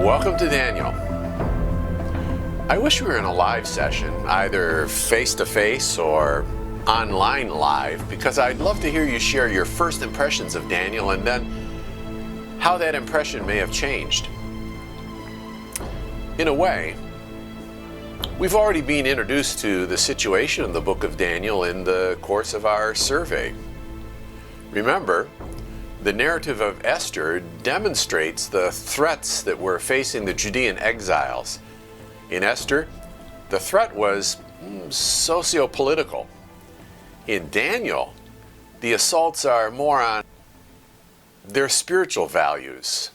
Welcome to Daniel. I wish we were in a live session, either face-to-face or online live, because I'd love to hear you share your first impressions of Daniel and then how that impression may have changed. In a way, we've already been introduced to the situation of the book of Daniel in the course of our survey. Remember, the narrative of Esther demonstrates the threats that were facing the Judean exiles. In Esther, the threat was socio-political. In Daniel, the assaults are more on their spiritual values.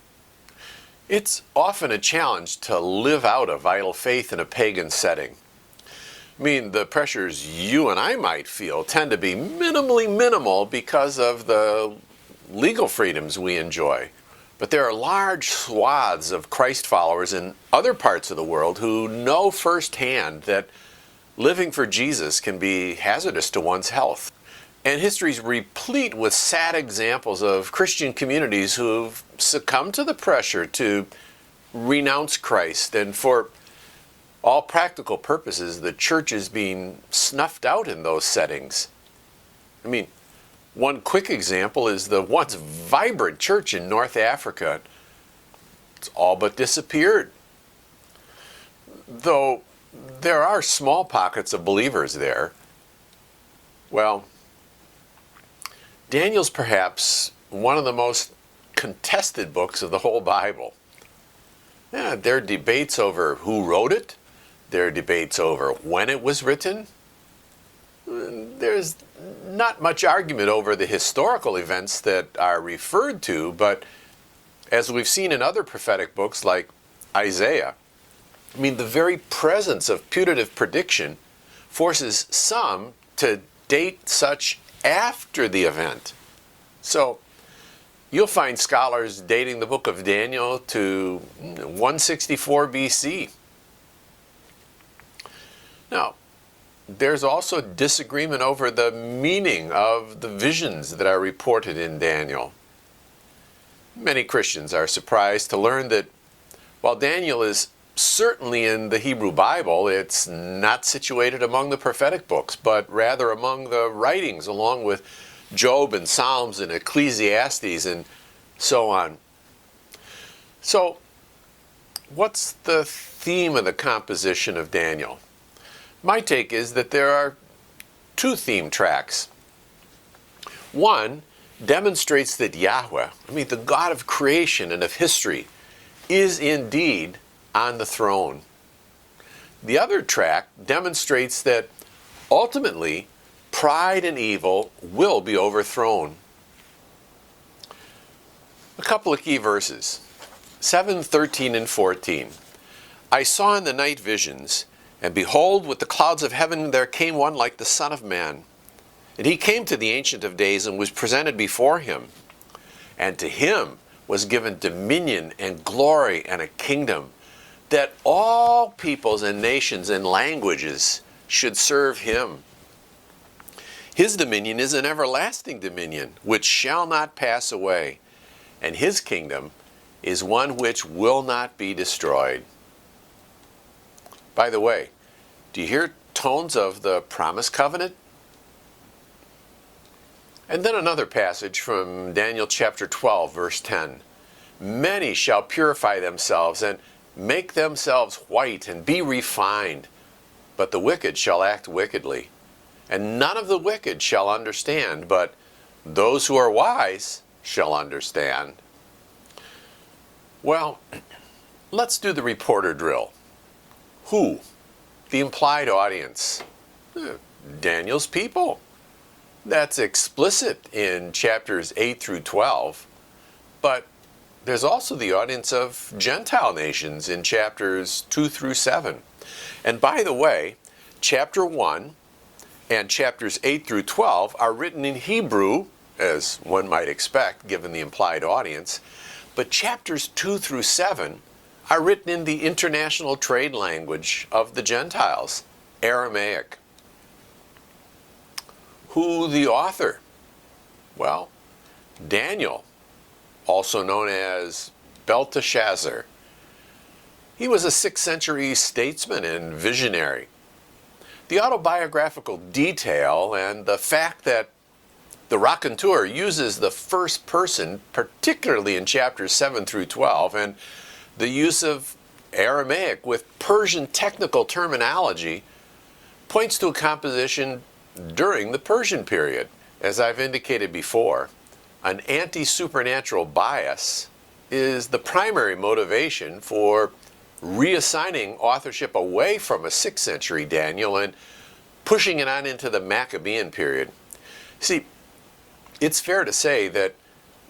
It's often a challenge to live out a vital faith in a pagan setting. I mean, the pressures you and I might feel tend to be minimally minimal because of the legal freedoms we enjoy. But there are large swaths of Christ followers in other parts of the world who know firsthand that living for Jesus can be hazardous to one's health. And history is replete with sad examples of Christian communities who've succumbed to the pressure to renounce Christ, and for all practical purposes, the church is being snuffed out in those settings. I mean, one quick example is the once vibrant church in North Africa. It's all but disappeared. Though there are small pockets of believers there. Well, Daniel's perhaps one of the most contested books of the whole Bible. Yeah, there are debates over who wrote it. There are debates over when it was written. There's not much argument over the historical events that are referred to, but as we've seen in other prophetic books like Isaiah, I mean, the very presence of putative prediction forces some to date such after the event. So you'll find scholars dating the book of Daniel to 164 BC. Now, there's also disagreement over the meaning of the visions that are reported in Daniel. Many Christians are surprised to learn that while Daniel is certainly in the Hebrew Bible, it's not situated among the prophetic books, but rather among the writings along with Job and Psalms and Ecclesiastes and so on. So, what's the theme of the composition of Daniel? My take is that there are two theme tracks. One demonstrates that Yahweh, the God of creation and of history, is indeed on the throne. The other track demonstrates that ultimately pride and evil will be overthrown. A couple of key verses, 7, 13, and 14. I saw in the night visions, and behold, with the clouds of heaven there came one like the Son of Man. And he came to the Ancient of Days and was presented before him. And to him was given dominion and glory and a kingdom, that all peoples and nations and languages should serve him. His dominion is an everlasting dominion, which shall not pass away, and his kingdom is one which will not be destroyed. By the way, do you hear tones of the promised covenant? And then another passage from Daniel chapter 12, verse 10. Many shall purify themselves and make themselves white and be refined, but the wicked shall act wickedly. And none of the wicked shall understand, but those who are wise shall understand. Well, let's do the reporter drill. Who? The implied audience. Daniel's people. That's explicit in chapters 8 through 12. But there's also the audience of Gentile nations in chapters 2 through 7. And by the way, chapter 1 and chapters 8 through 12 are written in Hebrew, as one might expect given the implied audience. But chapters 2 through 7 are written in the international trade language of the Gentiles, Aramaic. Who the author? Well, Daniel, also known as Belteshazzar. He was a 6th century statesman and visionary. The autobiographical detail and the fact that the raconteur uses the first person, particularly in chapters 7 through 12, and the use of Aramaic with Persian technical terminology points to a composition during the Persian period. As I've indicated before, an anti-supernatural bias is the primary motivation for reassigning authorship away from a 6th century Daniel and pushing it on into the Maccabean period. See, it's fair to say that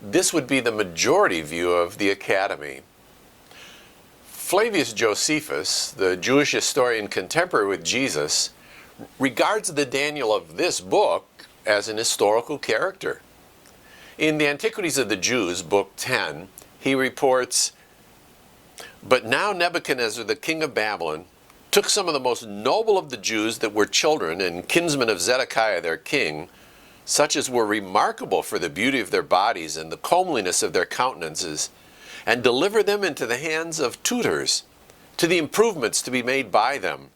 this would be the majority view of the Academy. Flavius Josephus, the Jewish historian contemporary with Jesus, regards the Daniel of this book as an historical character. In the Antiquities of the Jews, Book 10, he reports, "But now Nebuchadnezzar, the king of Babylon, took some of the most noble of the Jews that were children and kinsmen of Zedekiah their king, such as were remarkable for the beauty of their bodies and the comeliness of their countenances, and delivered them into the hands of tutors, to the improvements to be made by them.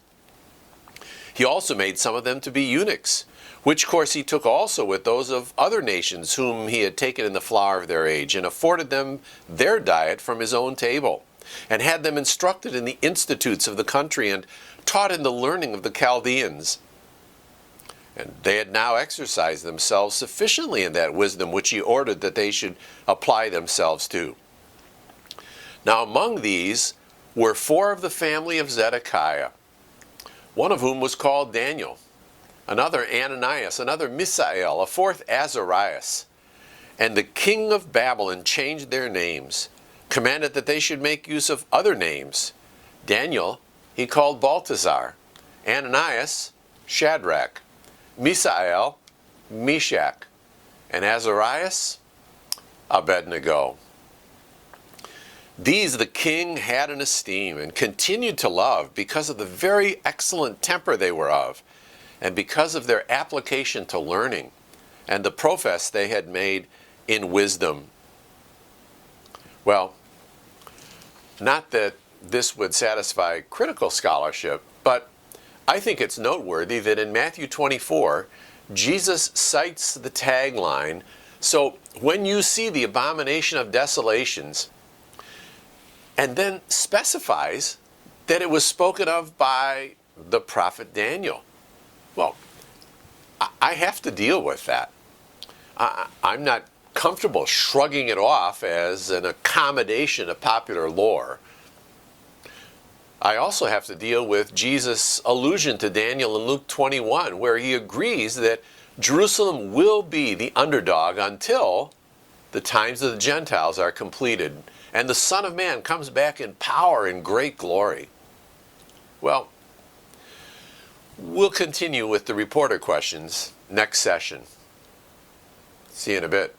He also made some of them to be eunuchs, which course he took also with those of other nations whom he had taken in the flower of their age, and afforded them their diet from his own table, and had them instructed in the institutes of the country, and taught in the learning of the Chaldeans. And they had now exercised themselves sufficiently in that wisdom which he ordered that they should apply themselves to. Now among these were 4 of the family of Zedekiah, one of whom was called Daniel, another Ananias, another Misael, a 4th Azarias. And the king of Babylon changed their names, commanded that they should make use of other names. Daniel he called Baltazar, Ananias Shadrach, Misael Meshach, and Azarias Abednego. These the king had in esteem and continued to love because of the very excellent temper they were of, and because of their application to learning, and the profess they had made in wisdom." Well, not that this would satisfy critical scholarship, but I think it's noteworthy that in Matthew 24, Jesus cites the tagline, "So when you see the abomination of desolations," and then specifies that it was spoken of by the prophet Daniel. Well, I have to deal with that. I'm not comfortable shrugging it off as an accommodation of popular lore. I also have to deal with Jesus' allusion to Daniel in Luke 21, where he agrees that Jerusalem will be the underdog until the times of the Gentiles are completed, and the Son of Man comes back in power and great glory. Well, we'll continue with the reporter questions next session. See you in a bit.